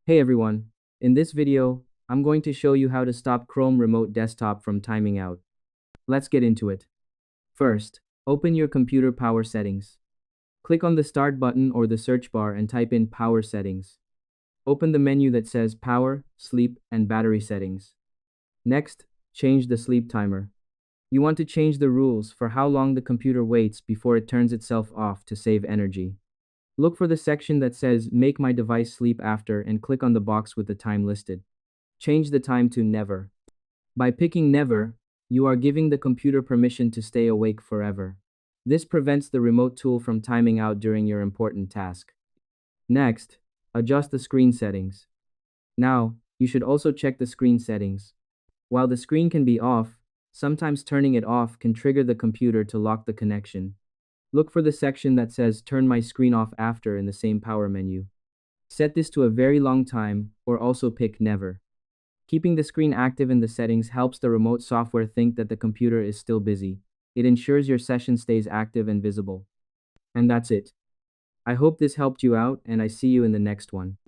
Hey everyone, in this video, I'm going to show you how to stop Chrome Remote Desktop from timing out. Let's get into it. First, open your computer power settings. Click on the Start button or the search bar and type in Power Settings. Open the menu that says Power, Sleep, and Battery Settings. Next, change the sleep timer. You want to change the rules for how long the computer waits before it turns itself off to save energy. Look for the section that says Make my device sleep after and click on the box with the time listed. Change the time to never. By picking never, you are giving the computer permission to stay awake forever. This prevents the remote tool from timing out during your important task. Next, adjust the screen settings. Now, you should also check the screen settings. While the screen can be off, sometimes turning it off can trigger the computer to lock the connection. Look for the section that says Turn my screen off after in the same power menu. Set this to a very long time, or also pick never. Keeping the screen active in the settings helps the remote software think that the computer is still busy. It ensures your session stays active and visible. And that's it. I hope this helped you out, and I see you in the next one.